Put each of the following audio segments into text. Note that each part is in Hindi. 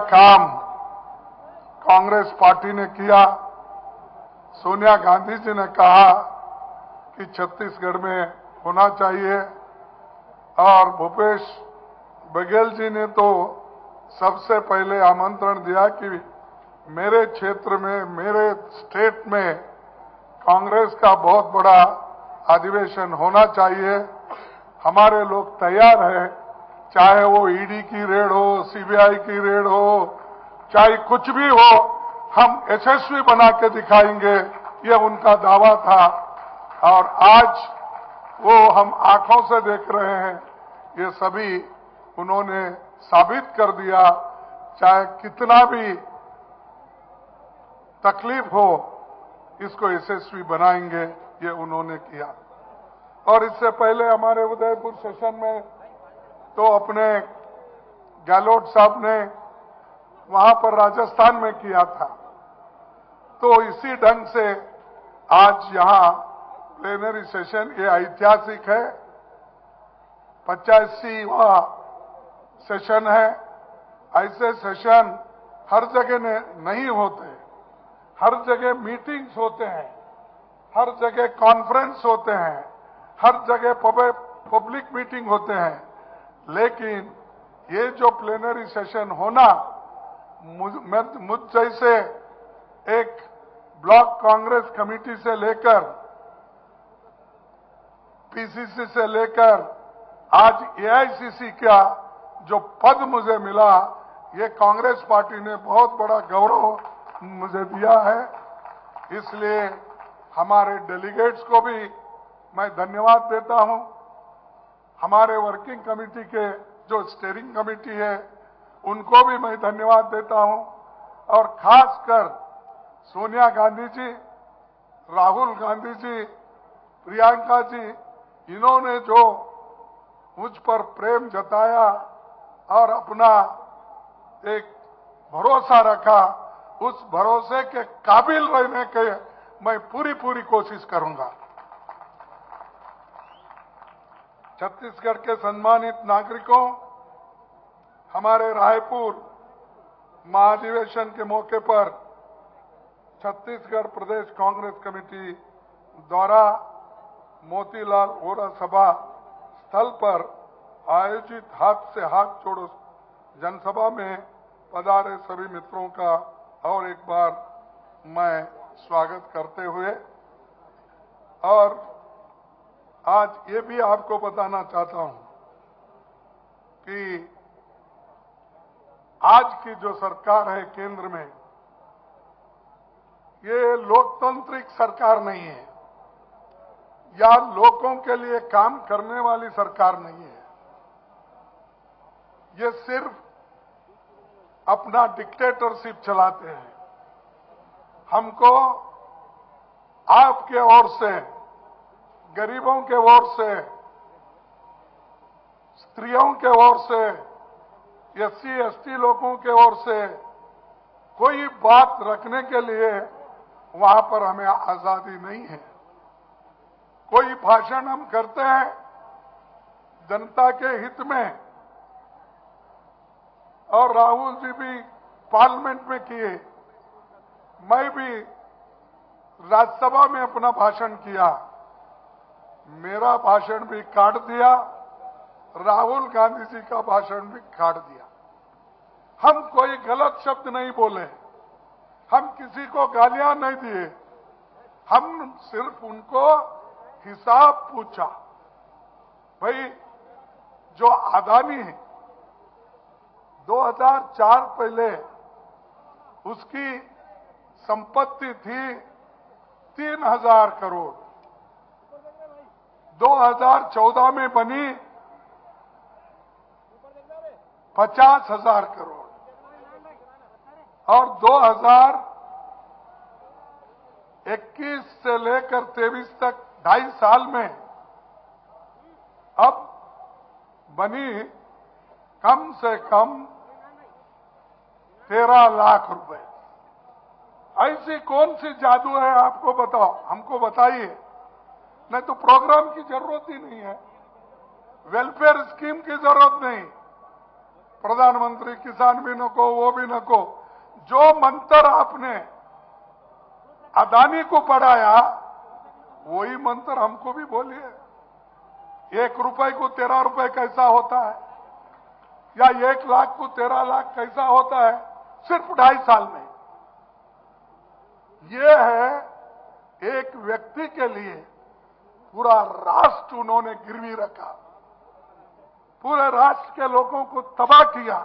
काम कांग्रेस पार्टी ने किया। सोनिया गांधी जी ने कहा कि छत्तीसगढ़ में होना चाहिए और भूपेश बघेल जी ने तो सबसे पहले आमंत्रण दिया कि मेरे क्षेत्र में, मेरे स्टेट में कांग्रेस का बहुत बड़ा अधिवेशन होना चाहिए। हमारे लोग तैयार हैं, चाहे वो ईडी की रेड हो, सीबीआई की रेड हो, चाहे कुछ भी हो, हम यशस्वी बना के दिखाएंगे, ये उनका दावा था। और आज वो हम आंखों से देख रहे हैं, ये सभी उन्होंने साबित कर दिया। चाहे कितना भी तकलीफ हो, इसको यशस्वी बनाएंगे, ये उन्होंने किया। और इससे पहले हमारे उदयपुर सेशन में तो अपने गहलोत साहब ने वहां पर राजस्थान में किया था। तो इसी ढंग से आज यहां प्लेनरी सेशन ये ऐतिहासिक है, 85वां सेशन है। ऐसे सेशन हर जगह नहीं होते, हर जगह मीटिंग्स होते हैं, हर जगह कॉन्फ्रेंस होते हैं, हर जगह पब्लिक मीटिंग होते हैं। लेकिन ये जो प्लेनरी सेशन होना, मुझ जैसे एक ब्लॉक कांग्रेस कमेटी से लेकर, पीसीसी से लेकर आज एआईसीसी का जो पद मुझे मिला, ये कांग्रेस पार्टी ने बहुत बड़ा गौरव मुझे दिया है। इसलिए हमारे डेलीगेट्स को भी मैं धन्यवाद देता हूं। हमारे वर्किंग कमेटी के जो स्टीयरिंग कमेटी है, उनको भी मैं धन्यवाद देता हूं। और खासकर सोनिया गांधी जी, राहुल गांधी जी, प्रियंका जी, इन्होंने जो मुझ पर प्रेम जताया और अपना एक भरोसा रखा, उस भरोसे के काबिल रहने के मैं पूरी कोशिश करूंगा। छत्तीसगढ़ के सम्मानित नागरिकों, हमारे रायपुर महाधिवेशन के मौके पर छत्तीसगढ़ प्रदेश कांग्रेस कमेटी द्वारा मोतीलाल वोरा सभा स्थल पर आयोजित हाथ से हाथ जोड़ो जनसभा में पधारे सभी मित्रों का और एक बार मैं स्वागत करते हुए, और आज ये भी आपको बताना चाहता हूं कि आज की जो सरकार है केंद्र में, ये लोकतांत्रिक सरकार नहीं है या लोगों के लिए काम करने वाली सरकार नहीं है। ये सिर्फ अपना डिक्टेटरशिप चलाते हैं। हमको आपके ओर से, गरीबों के ओर से, स्त्रियों के ओर से, एससी एसटी लोगों के ओर से कोई बात रखने के लिए वहां पर हमें आजादी नहीं है। कोई भाषण हम करते हैं जनता के हित में, और राहुल जी भी पार्लियामेंट में किए, मैं भी राज्यसभा में अपना भाषण किया, मेरा भाषण भी काट दिया, राहुल गांधी जी का भाषण भी काट दिया। हम कोई गलत शब्द नहीं बोले, हम किसी को गालियां नहीं दिए, हम सिर्फ उनको हिसाब पूछा। भाई, जो अदानी है 2004 पहले उसकी संपत्ति थी 3000 करोड़, 2014 में बनी 50,000 करोड़, और 2021 से लेकर 23 तक 2.5 साल में अब बनी कम से कम 13 लाख रुपए। ऐसी कौन सी जादू है, आपको बताओ, हमको बताइए। नहीं तो प्रोग्राम की जरूरत ही नहीं है, वेलफेयर स्कीम की जरूरत नहीं, प्रधानमंत्री किसान भी नको, वो भी नको। जो मंत्र आपने अदानी को पढ़ाया वही मंत्र हमको भी बोलिए। 1 रुपए को 13 रुपए कैसा होता है, या 1 लाख को 13 लाख कैसा होता है, सिर्फ 2.5 साल में। ये है एक व्यक्ति के लिए पूरा राष्ट्र उन्होंने गिरवी रखा, पूरे राष्ट्र के लोगों को तबाह किया।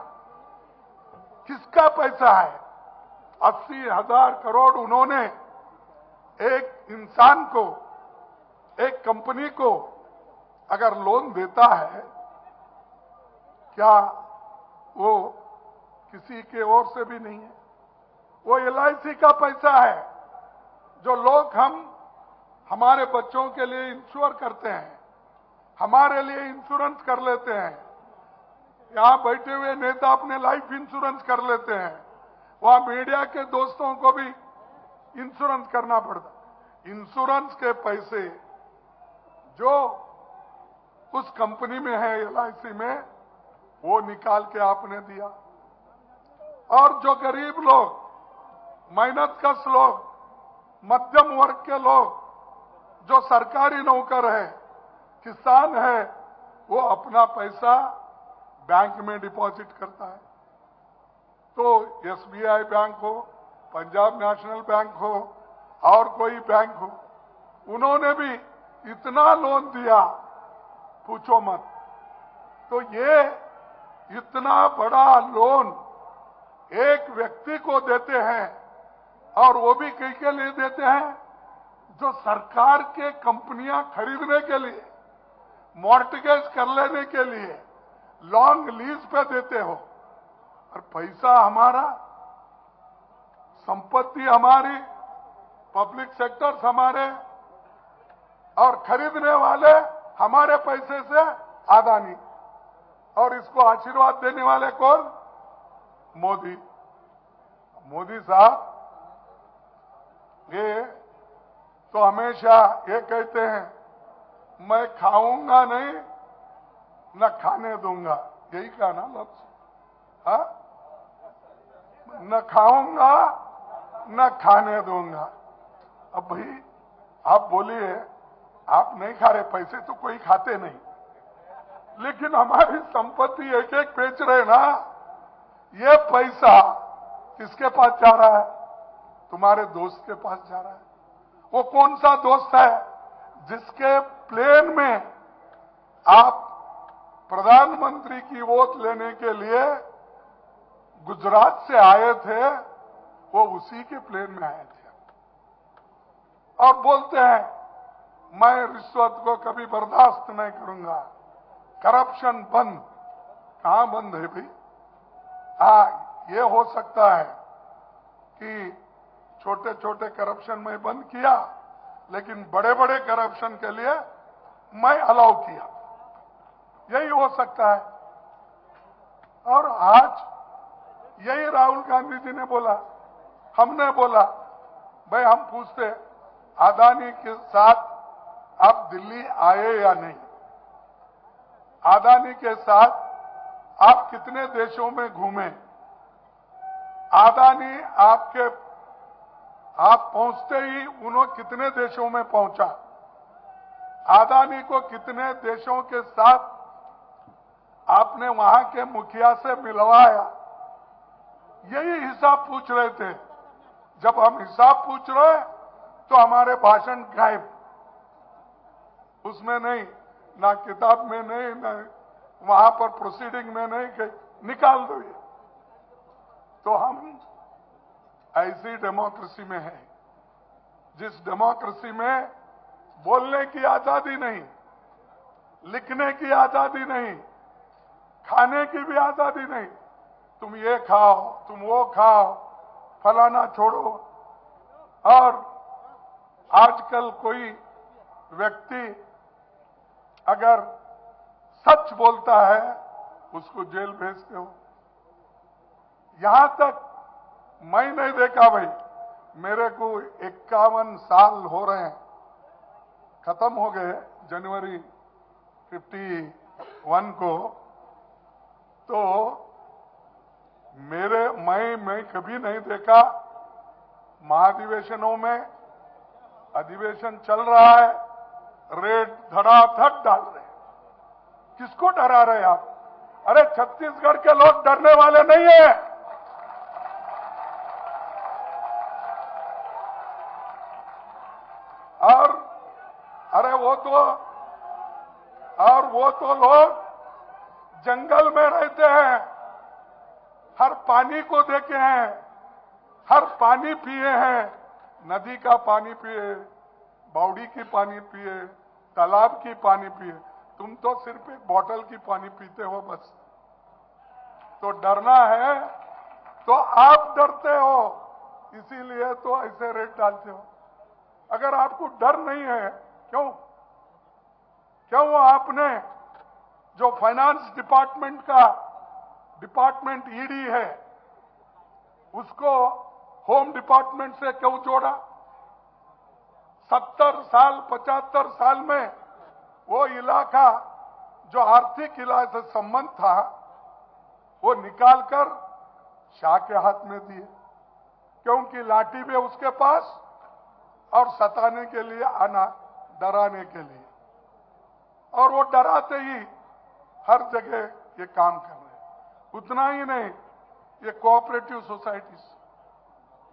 किसका पैसा है? 80,000 करोड़ उन्होंने एक इंसान को, एक कंपनी को अगर लोन देता है, क्या वो किसी के ओर से भी नहीं है? वो LIC का पैसा है जो लोग हमारे बच्चों के लिए इंश्योर करते हैं, हमारे लिए इंश्योरेंस कर लेते हैं। यहां बैठे हुए नेता अपने लाइफ इंश्योरेंस कर लेते हैं, वहां मीडिया के दोस्तों को भी इंश्योरेंस करना पड़ता। इंश्योरेंस के पैसे जो उस कंपनी में है, LIC में, वो निकाल के आपने दिया। और जो गरीब लोग, मेहनतकश लोग, मध्यम वर्ग के लोग, जो सरकारी नौकर है, किसान है, वो अपना पैसा बैंक में डिपॉजिट करता है। तो SBI बैंक हो, पंजाब नेशनल बैंक हो और कोई बैंक हो, उन्होंने भी इतना लोन दिया पूछो मत। तो ये इतना बड़ा लोन एक व्यक्ति को देते हैं, और वो भी किसके लिए देते हैं? जो सरकार के कंपनियां खरीदने के लिए, मॉर्टगेज कर लेने के लिए लॉन्ग लीज पे देते हो। और पैसा हमारा, संपत्ति हमारी, पब्लिक सेक्टर्स हमारे, और खरीदने वाले हमारे पैसे से अदानी। और इसको आशीर्वाद देने वाले कौन? मोदी। मोदी साहब ये तो हमेशा ये कहते हैं, मैं खाऊंगा नहीं, न खाने दूंगा। यही कहा ना लफ्ज? हाँ, न खाऊंगा न खाने दूंगा। अब भाई आप बोलिए, आप नहीं खा रहे, पैसे तो कोई खाते नहीं, लेकिन हमारी संपत्ति एक एक बेच रहे ना। ये पैसा किसके पास जा रहा है? तुम्हारे दोस्त के पास जा रहा है। वो कौन सा दोस्त है जिसके प्लेन में आप प्रधानमंत्री की वोट लेने के लिए गुजरात से आए थे? वो उसी के प्लेन में आए थे। और बोलते हैं मैं रिश्वत को कभी बर्दाश्त नहीं करूंगा, करप्शन बंद। कहां बंद है भाई? ये हो सकता है कि छोटे छोटे करप्शन में बंद किया, लेकिन बड़े बड़े करप्शन के लिए मैं अलाउ किया, यही हो सकता है। और आज यही राहुल गांधी जी ने बोला, हमने बोला, भाई हम पूछते अदानी के साथ आप दिल्ली आए या नहीं? अदानी के साथ आप कितने देशों में घूमे? अदानी आप पहुंचते ही उन्होंने कितने देशों में पहुंचा? अदानी को कितने देशों के साथ आपने वहां के मुखिया से मिलवाया? यही हिसाब पूछ रहे थे। जब हम हिसाब पूछ रहे तो हमारे भाषण गायब, उसमें नहीं, ना किताब में नहीं, ना वहां पर प्रोसीडिंग में नहीं, कि निकाल दो ये। तो हम ऐसी डेमोक्रेसी में है जिस डेमोक्रेसी में बोलने की आजादी नहीं, लिखने की आजादी नहीं, खाने की भी आजादी नहीं। तुम ये खाओ, तुम वो खाओ, फलाना छोड़ो। और आजकल कोई व्यक्ति अगर सच बोलता है उसको जेल भेजते हो। यहां तक मैं नहीं देखा भाई, मेरे को 51 साल हो रहे हैं, खत्म हो गए जनवरी 51 को। तो मैं कभी नहीं देखा महाधिवेशनों में, अधिवेशन चल रहा है, रेट धड़ाधड़ डाल रहे हैं। किसको डरा रहे आप? अरे छत्तीसगढ़ के लोग डरने वाले नहीं है। और अरे वो तो लोग जंगल में रहते हैं, हर पानी को देखे हैं, हर पानी पिए हैं, नदी का पानी पिए, बावड़ी की पानी पिए, तालाब की पानी पिए। तुम तो सिर्फ एक बोतल की पानी पीते हो बस। तो डरना है तो आप डरते हो, इसीलिए तो ऐसे रेट डालते हो। अगर आपको डर नहीं है, क्यों आपने जो फाइनेंस डिपार्टमेंट का डिपार्टमेंट ईडी है उसको होम डिपार्टमेंट से क्यों जोड़ा? 70 साल 75 साल में वो इलाका जो आर्थिक इलाके से संबंध था वो निकालकर शाह के हाथ में दिए, क्योंकि लाठी भी उसके पास और सताने के लिए आना, डराने के लिए। और वो डराते ही हर जगह ये काम कर रहे हैं। उतना ही नहीं, ये कोऑपरेटिव सोसाइटीज,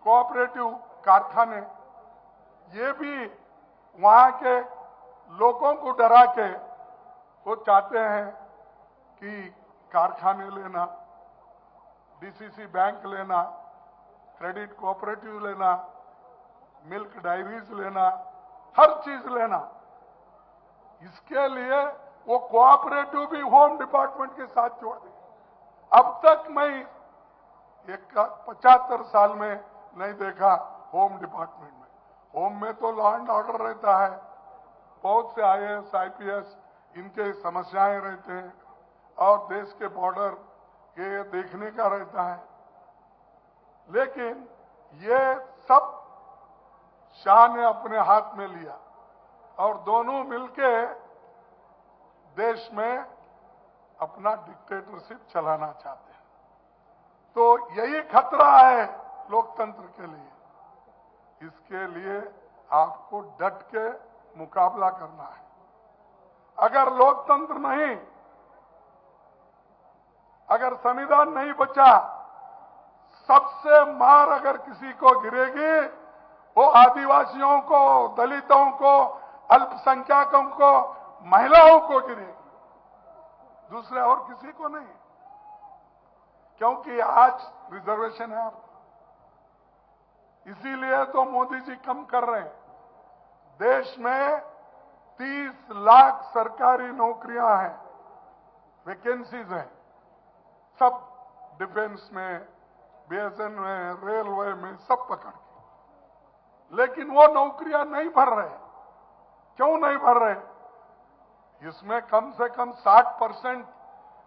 कोऑपरेटिव कारखाने, ये भी वहां के लोगों को डरा के वो चाहते हैं कि कारखाने लेना, डीसीसी बैंक लेना, क्रेडिट कोऑपरेटिव लेना, मिल्क डायरीज लेना, हर चीज लेना। इसके लिए वो कोऑपरेटिव भी होम डिपार्टमेंट के साथ जोड़ दें। अब तक मैं 75 साल में नहीं देखा होम डिपार्टमेंट में। होम में तो लॉ एंड ऑर्डर रहता है, बहुत से आईएएस आईपीएस इनके समस्याएं रहते हैं और देश के बॉर्डर ये देखने का रहता है। लेकिन ये सब शाह ने अपने हाथ में लिया और दोनों मिलके देश में अपना डिक्टेटरशिप चलाना चाहते हैं। तो यही खतरा है लोकतंत्र के लिए। इसके लिए आपको डट के मुकाबला करना है। अगर लोकतंत्र नहीं, अगर संविधान नहीं बचा, सबसे मार अगर किसी को गिरेगी वो आदिवासियों को, दलितों को, अल्पसंख्यकों को, महिलाओं को गिरेगी, दूसरे और किसी को नहीं। क्योंकि आज रिजर्वेशन है आपको, इसीलिए तो मोदी जी कम कर रहे हैं। देश में 30 लाख सरकारी नौकरियां हैं, वैकेंसीज हैं, सब डिफेंस में, बीएसएन में, रेलवे में, सब पकड़ के। लेकिन वो नौकरियां नहीं भर रहे। क्यों नहीं भर रहे? इसमें कम से कम 60%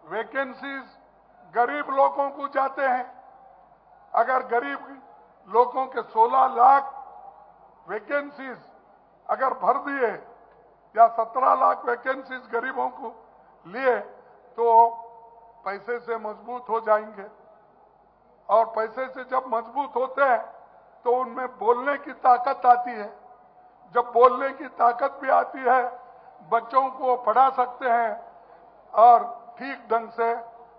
वैकेंसीज गरीब लोगों को जाते हैं। अगर गरीब लोगों के 16 लाख वैकेंसीज अगर भर दिए या 17 लाख वैकेंसीज गरीबों को लिए तो पैसे से मजबूत हो जाएंगे। और पैसे से जब मजबूत होते हैं तो उनमें बोलने की ताकत आती है। जब बोलने की ताकत भी आती है, बच्चों को पढ़ा सकते हैं और ठीक ढंग से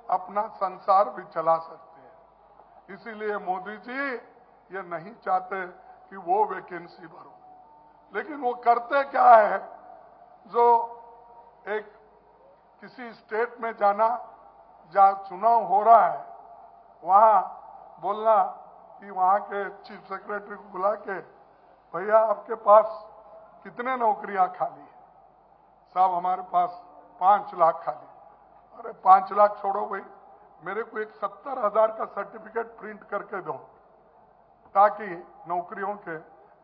अपना संसार भी चला सकते हैं। इसीलिए मोदी जी ये नहीं चाहते कि वो वैकेंसी भरो। लेकिन वो करते क्या है, जो एक किसी स्टेट में जाना, जहां चुनाव हो रहा है, वहां बोलना कि वहां के चीफ सेक्रेटरी को बुला के, भैया आपके पास कितने नौकरियां खाली है? साहब हमारे पास 5 लाख खाली। अरे 5 लाख छोड़ो भाई, मेरे को एक 70,000 का सर्टिफिकेट प्रिंट करके दो, ताकि नौकरियों के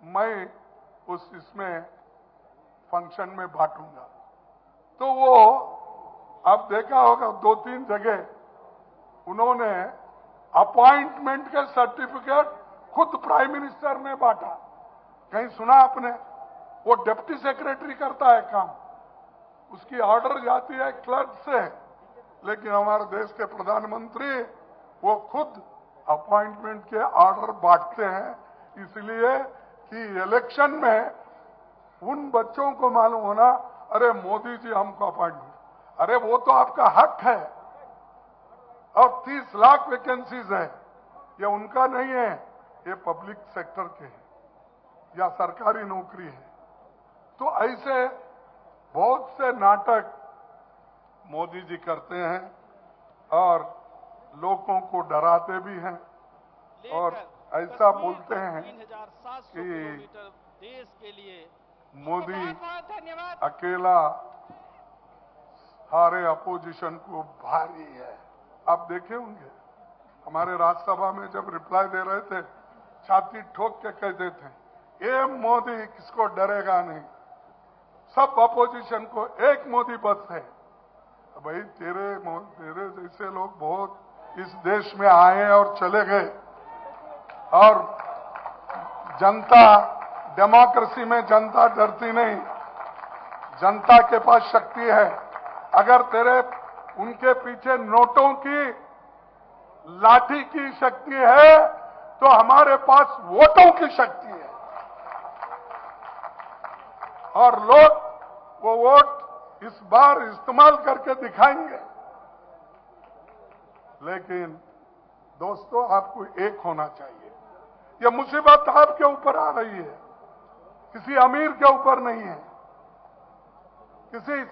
मैं उस इसमें फंक्शन में बांटूंगा। तो वो आप देखा होगा 2-3 जगह उन्होंने अपॉइंटमेंट के सर्टिफिकेट खुद प्राइम मिनिस्टर ने बांटा। कहीं सुना आपने? वो डिप्टी सेक्रेटरी करता है काम, उसकी ऑर्डर जाती है क्लर्क से। लेकिन हमारे देश के प्रधानमंत्री वो खुद अपॉइंटमेंट के ऑर्डर बांटते हैं, इसलिए कि इलेक्शन में उन बच्चों को मालूम होना, अरे मोदी जी हमको अपॉइंटमेंट, अरे वो तो आपका हक है। और 30 लाख वैकेंसीज है, ये उनका नहीं है, ये पब्लिक सेक्टर के हैं या सरकारी नौकरी है। तो ऐसे बहुत से नाटक मोदी जी करते हैं और लोगों को डराते भी हैं और ऐसा बोलते हैं कि देश के लिए मोदी धन्यवाद। अकेला सारे अपोजिशन को भारी है। आप देखे होंगे हमारे राज्यसभा में जब रिप्लाई दे रहे थे, छाती ठोक के कहते थे, ये मोदी किसको डरेगा नहीं, सब अपोजिशन को एक मोदी बस है। भाई तेरे जैसे लोग बहुत इस देश में आए और चले गए, और जनता, डेमोक्रेसी में जनता डरती नहीं, जनता के पास शक्ति है। अगर तेरे उनके पीछे नोटों की लाठी की शक्ति है तो हमारे पास वोटों की शक्ति है, और लोग वो वोट इस बार इस्तेमाल करके दिखाएंगे। लेकिन दोस्तों, आपको एक होना चाहिए। यह मुसीबत आपके ऊपर आ रही है, किसी अमीर के ऊपर नहीं है, किसी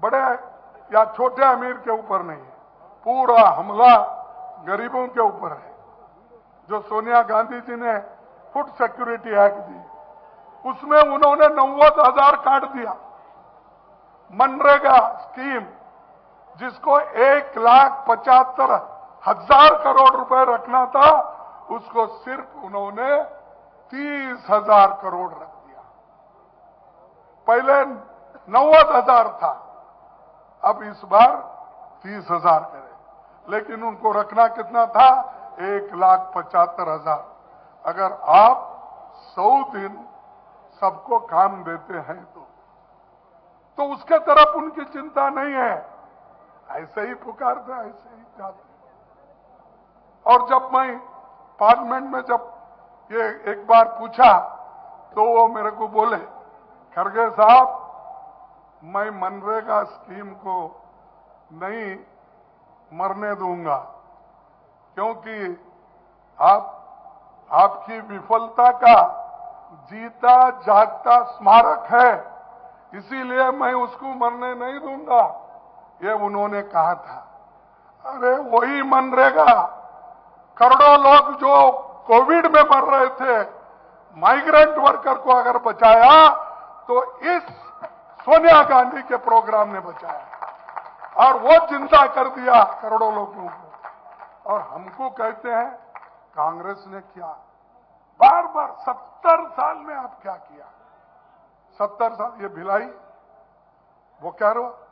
बड़े या छोटे अमीर के ऊपर नहीं है। पूरा हमला गरीबों के ऊपर है। जो सोनिया गांधी जी ने फूड सिक्योरिटी एक्ट दी, उसमें उन्होंने 90,000 काट दिया। मनरेगा स्कीम, जिसको 1,75,000 करोड़ रुपए रखना था, उसको सिर्फ उन्होंने 30,000 करोड़ रख दिया। पहले 90,000 था, अब इस बार 30,000 करे, लेकिन उनको रखना कितना था? 1,75,000। अगर आप 100 दिन सबको काम देते हैं तो उसके तरफ उनकी चिंता नहीं है। ऐसे ही पुकारते, ऐसे ही जाते। और जब मैं पार्लियामेंट में जब ये एक बार पूछा तो वो मेरे को बोले, खड़गे साहब, मैं मनरेगा स्कीम को नहीं मरने दूंगा, क्योंकि आपकी विफलता का जीता जागता स्मारक है, इसीलिए मैं उसको मरने नहीं दूंगा, ये उन्होंने कहा था। अरे वही मनरेगा, करोड़ों लोग जो कोविड में मर रहे थे, माइग्रेंट वर्कर को अगर बचाया तो इस सोनिया गांधी के प्रोग्राम ने बचाया, और वो चिंता कर दिया करोड़ों लोगों को। और हमको कहते हैं कांग्रेस ने क्या, बार बार 70 साल में आप क्या किया? 70 साल, ये भिलाई वो कह रहे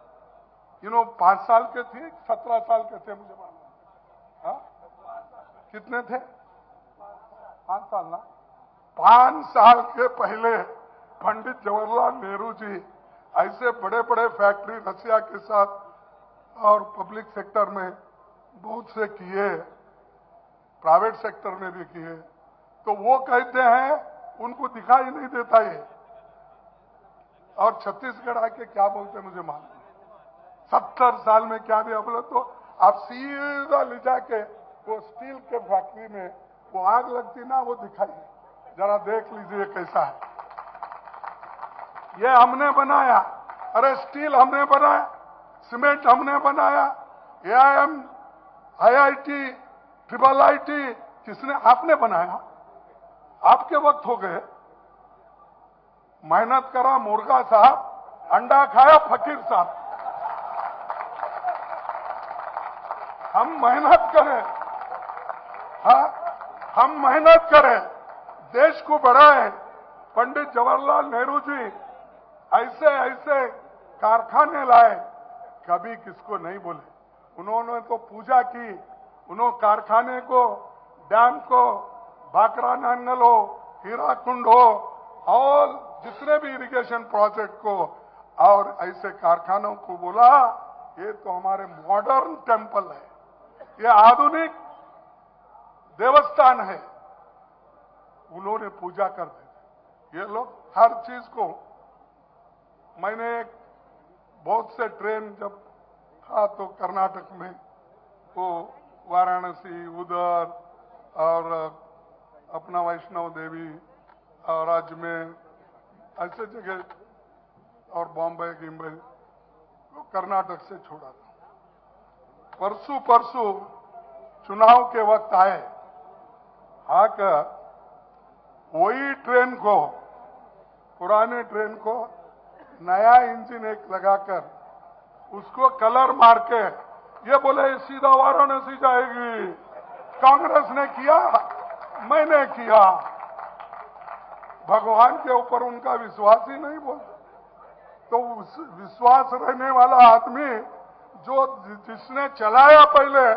5 साल के थे, 17 साल के थे, मुझे मालूम। हाँ, कितने थे? 5 साल ना। 5 साल के पहले पंडित जवाहरलाल नेहरू जी ऐसे बड़े बड़े फैक्ट्री रशिया के साथ और पब्लिक सेक्टर में बहुत से किए, प्राइवेट सेक्टर में भी किए, तो वो कहते हैं उनको दिखाई नहीं देता ये। और छत्तीसगढ़ आके क्या बोलते मुझे मालूम। 70 साल में क्या दिया बोले तो आप सीधा ले जाके वो स्टील के फैक्ट्री में वो आग लगती ना, वो दिखाइए, जरा देख लीजिए कैसा है। ये हमने बनाया, अरे स्टील हमने बनाया, सीमेंट हमने बनाया, AIM, IIT, IIIT किसने? आपने बनाया, आपके वक्त हो गए। मेहनत करा मुर्गा साहब, अंडा खाया फकीर साहब। हम मेहनत करें, हाँ, हम मेहनत करें, देश को बढ़ाएं। पंडित जवाहरलाल नेहरू जी ऐसे ऐसे कारखाने लाए, कभी किसको नहीं बोले। उन्होंने तो पूजा की, उन्होंने कारखाने को, डैम को, भाकरा नांगल हो, हीराकुंड हो, और जितने भी इरिगेशन प्रोजेक्ट को और ऐसे कारखानों को बोला, ये तो हमारे मॉडर्न टेम्पल है, ये आधुनिक देवस्थान है, उन्होंने पूजा कर दी। ये लोग हर चीज को, मैंने बहुत से ट्रेन जब था तो कर्नाटक में वो वाराणसी उधर और अपना वैष्णव देवी और अजमेर ऐसे जगह और बॉम्बे गिम्बे तो कर्नाटक से छोड़ा था। परसों चुनाव के वक्त आए, आकर वही ट्रेन को, पुराने ट्रेन को नया इंजन एक लगाकर उसको कलर मार के ये बोले सीधा वाराणसी जाएगी। कांग्रेस ने किया, मैंने किया। भगवान के ऊपर उनका विश्वास ही नहीं बोलते। तो उस विश्वास रहने वाला आदमी जो जिसने चलाया पहले,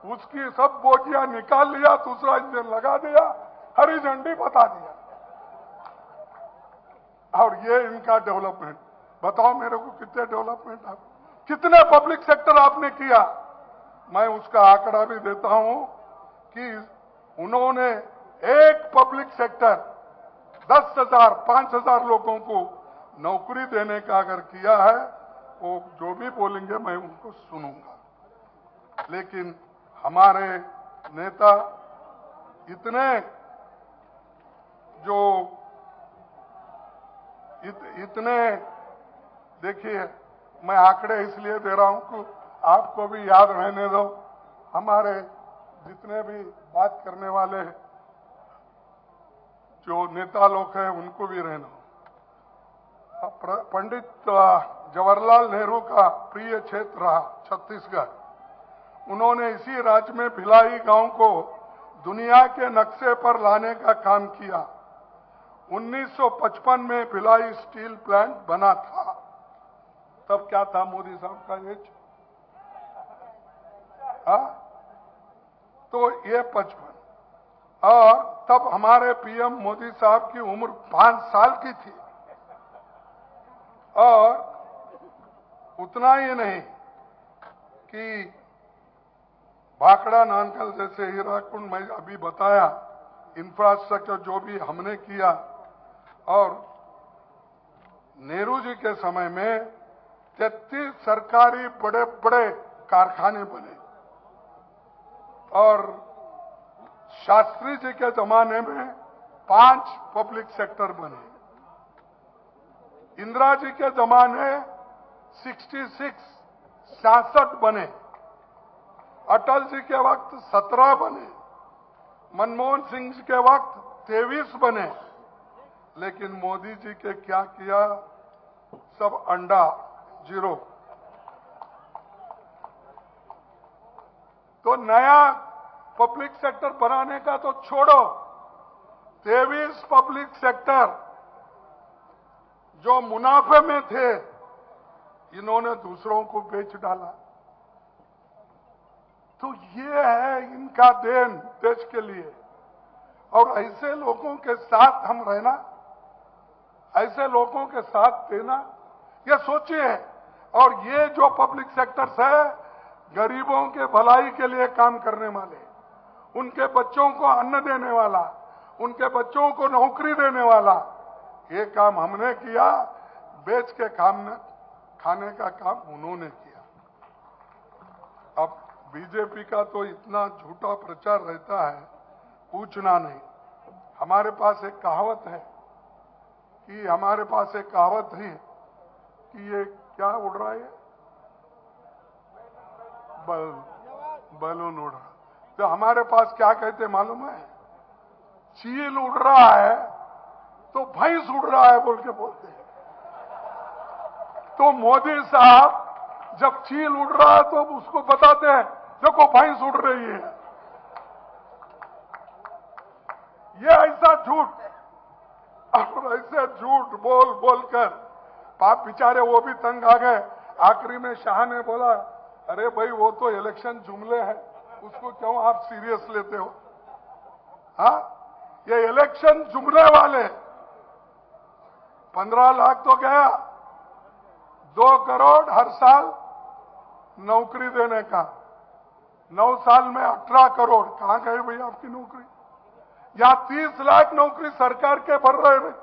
उसकी सब बोगियां निकाल लिया, दूसरा इंजन लगा दिया, हरी झंडी बता दिया। और ये इनका डेवलपमेंट, बताओ मेरे को कितने डेवलपमेंट आप, कितने पब्लिक सेक्टर आपने किया। मैं उसका आंकड़ा भी देता हूं कि उन्होंने एक पब्लिक सेक्टर 10,000 5,000 लोगों को नौकरी देने का अगर किया है, वो जो भी बोलेंगे मैं उनको सुनूंगा। लेकिन हमारे नेता इतने जो इतने, देखिए मैं आंकड़े इसलिए दे रहा हूं कि आपको भी याद रहने दो, हमारे जितने भी बात करने वाले जो नेता लोग हैं उनको भी रहना। पंडित जवाहरलाल नेहरू का प्रिय क्षेत्र रहा छत्तीसगढ़। उन्होंने इसी राज्य में भिलाई गांव को दुनिया के नक्शे पर लाने का काम किया। 1955 में भिलाई स्टील प्लांट बना था। तब क्या था मोदी साहब का एज? तो ये 55, और तब हमारे पीएम मोदी साहब की उम्र 5 साल की थी। और उतना ही नहीं कि भाखड़ा नानकल जैसे हीराकुंड में अभी बताया, इंफ्रास्ट्रक्चर जो भी हमने किया, और नेहरू जी के समय में 33 सरकारी बड़े बड़े कारखाने बने, और शास्त्री जी के जमाने में 5 पब्लिक सेक्टर बने। इंदिरा जी के जमाने 66 बने। अटल जी के वक्त 17 बने। मनमोहन सिंह जी के वक्त 23 बने। लेकिन मोदी जी के क्या किया? सब अंडा, जीरो। तो नया पब्लिक सेक्टर बनाने का तो छोड़ो, 23 पब्लिक सेक्टर जो मुनाफे में थे, इन्होंने दूसरों को बेच डाला। तो ये है इनका देन देश के लिए। और ऐसे लोगों के साथ हम रहना, ऐसे लोगों के साथ देना, ये सोचिए। और ये जो पब्लिक सेक्टर्स है, गरीबों के भलाई के लिए काम करने वाले, उनके बच्चों को अन्न देने वाला, उनके बच्चों को नौकरी देने वाला, ये काम हमने किया। बेच के खाने का काम उन्होंने किया। अब बीजेपी का तो इतना झूठा प्रचार रहता है, पूछना नहीं। हमारे पास एक कहावत है कि ये क्या उड़ रहा है, बलून उड़ रहा। तो हमारे पास क्या कहते मालूम है? चील उड़ रहा है तो भैंस उड़ रहा है बोल के बोलते हैं। तो मोदी साहब जब चील उड़ रहा है तो उसको बताते हैं देखो भैंस उड़ रही है। ये ऐसा झूठ, और ऐसे झूठ बोल बोलकर पाप बेचारे वो भी तंग आ गए। आखिरी में शाह ने बोला, अरे भाई वो तो इलेक्शन जुमले हैं, उसको क्यों आप सीरियस लेते हो? हाँ, ये इलेक्शन जुमले वाले 15 लाख तो गया, 2 करोड़ हर साल नौकरी देने का। 9 साल में 18 करोड़, कहां गए भाई आपकी नौकरी? या 30 लाख नौकरी सरकार के भर रहे हैं,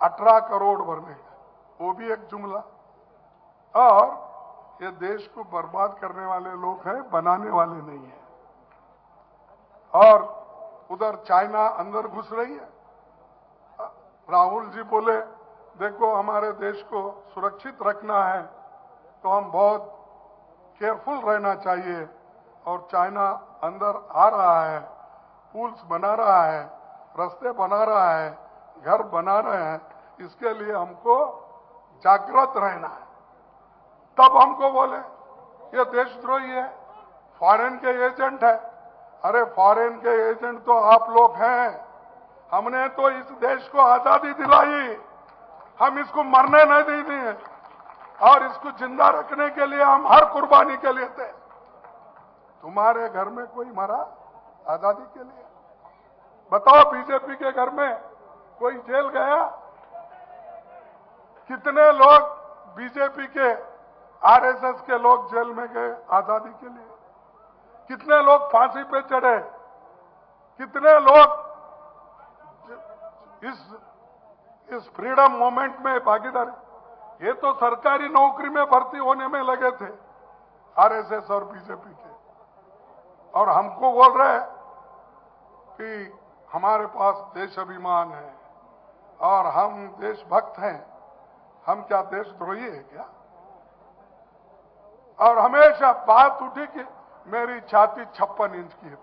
18 करोड़ भरने का, वो भी एक जुमला। और ये देश को बर्बाद करने वाले लोग हैं, बनाने वाले नहीं हैं। और उधर चाइना अंदर घुस रही है। राहुल जी बोले देखो हमारे देश को सुरक्षित रखना है तो हम बहुत केयरफुल रहना चाहिए, और चाइना अंदर आ रहा है, पुल्स बना रहा है, रास्ते बना रहा है, घर बना रहे हैं, इसके लिए हमको जागृत रहना है। तब हमको बोले ये देशद्रोही है, फॉरेन के एजेंट है। अरे फॉरेन के एजेंट तो आप लोग हैं, हमने तो इस देश को आजादी दिलाई, हम इसको मरने नहीं देंगे, और इसको जिंदा रखने के लिए हम हर कुर्बानी के लिए थे। तुम्हारे घर में कोई मरा आजादी के लिए? बताओ, बीजेपी के घर में कोई जेल गया? कितने लोग बीजेपी के आरएसएस के लोग जेल में गए आजादी के लिए? कितने लोग फांसी पे चढ़े? कितने लोग इस फ्रीडम मूवमेंट में भागीदारी? ये तो सरकारी नौकरी में भर्ती होने में लगे थे आरएसएस और बीजेपी के, और हमको बोल रहे हैं कि हमारे पास देश अभिमान है और हम देशभक्त हैं। हम क्या देशद्रोही है क्या? और हमेशा बात उठी कि मेरी छाती 56 इंच की है।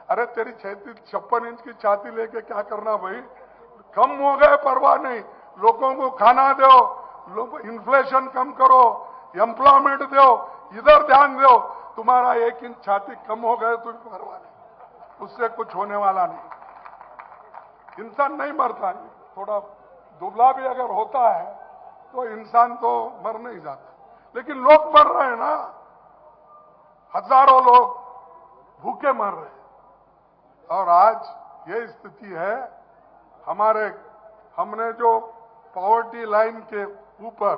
अरे तेरी छाती 56 इंच की छाती लेके क्या करना भाई? कम हो गए परवाह नहीं, लोगों को खाना दो, इन्फ्लेशन कम करो, एम्प्लॉयमेंट दो, इधर ध्यान दो। तुम्हारा 1 इंच छाती कम हो गए तो परवाह नहीं, उससे कुछ होने वाला नहीं। इंसान नहीं मरता है, थोड़ा दुबला भी अगर होता है तो इंसान तो मर नहीं जाता, लेकिन लोग मर रहे हैं ना, हजारों लोग भूखे मर रहे हैं। और आज ये स्थिति है, हमने जो पॉवर्टी लाइन के ऊपर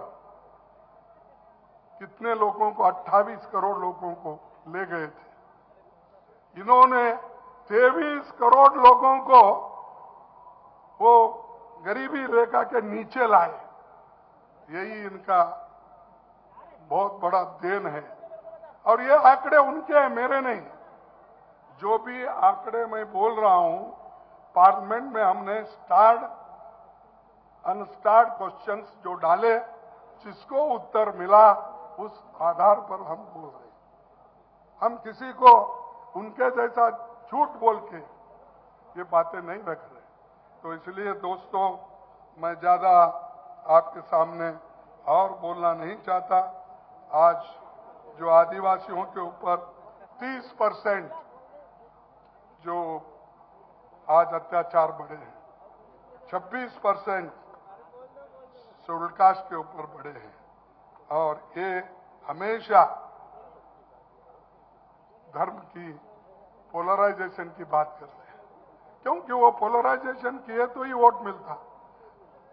कितने लोगों को, 28 करोड़ लोगों को ले गए थे, इन्होंने 23 करोड़ लोगों को वो गरीबी रेखा के नीचे लाए। यही इनका बहुत बड़ा देन है। और ये आंकड़े उनके हैं, मेरे नहीं। जो भी आंकड़े मैं बोल रहा हूं, पार्लियामेंट में हमने स्टार्ड अनस्टार्ड क्वेश्चंस जो डाले, जिसको उत्तर मिला उस आधार पर हम बोल रहे हैं। हम किसी को उनके जैसा झूठ बोल के ये बातें नहीं रख रहे। तो इसलिए दोस्तों, मैं ज्यादा आपके सामने और बोलना नहीं चाहता। आज जो आदिवासियों के ऊपर 30% जो आज अत्याचार बढ़े हैं, 26% शेड्यूल कास्ट के ऊपर बढ़े हैं, और ये हमेशा धर्म की पोलराइजेशन की बात करते हैं, क्योंकि वो पोलराइजेशन किए तो ही वोट मिलता।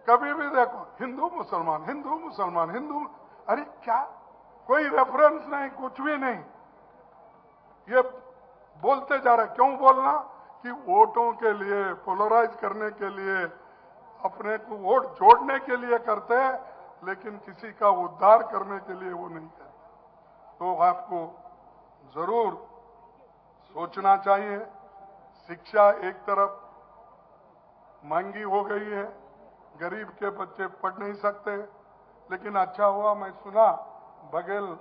कभी भी देखो हिंदू मुसलमान, हिंदू मुसलमान, हिंदू, अरे क्या, कोई रेफरेंस नहीं, कुछ भी नहीं। ये बोलते जा रहे, क्यों बोलना? कि वोटों के लिए, पोलराइज करने के लिए, अपने को वोट जोड़ने के लिए करते हैं, लेकिन किसी का उद्धार करने के लिए वो नहीं करते। तो आपको जरूर सोचना चाहिए। शिक्षा एक तरफ महंगी हो गई है, गरीब के बच्चे पढ़ नहीं सकते, लेकिन अच्छा हुआ मैं सुना बघेल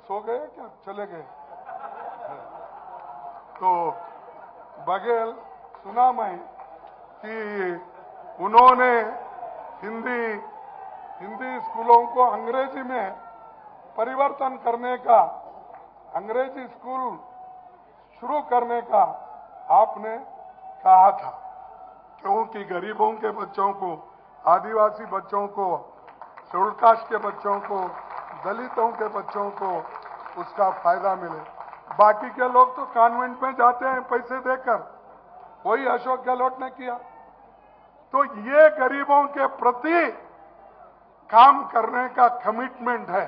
सो गए क्या, चले गए? तो बघेल सुना मैं कि उन्होंने हिंदी स्कूलों को अंग्रेजी में परिवर्तन करने का, अंग्रेजी स्कूल शुरू करने का आपने कहा था, क्योंकि गरीबों के बच्चों को, आदिवासी बच्चों को, शेड्यूल कास्ट के बच्चों को, दलितों के बच्चों को उसका फायदा मिले। बाकी के लोग तो कॉन्वेंट में जाते हैं पैसे देकर, वही अशोक गहलोत ने किया। तो ये गरीबों के प्रति काम करने का कमिटमेंट है।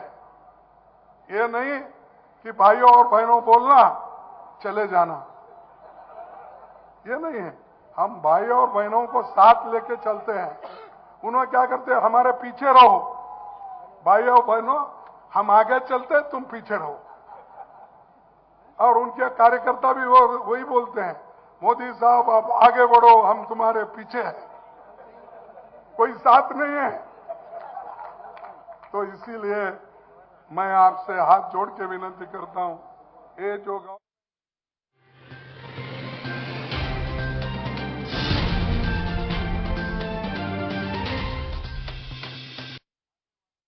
ये नहीं कि भाइयों और बहनों बोलना, चले जाना। ये नहीं है। हम भाइयों और बहनों को साथ लेके चलते हैं। उन्होंने क्या करते हैं, हमारे पीछे रहो, भाइयों बहनों हम आगे चलते हैं, तुम पीछे रहो। और उनके कार्यकर्ता भी वही बोलते हैं, मोदी साहब आप आगे बढ़ो, हम तुम्हारे पीछे हैं, कोई साथ नहीं है। तो इसीलिए मैं आपसे हाथ जोड़ के विनती करता हूं, ये जो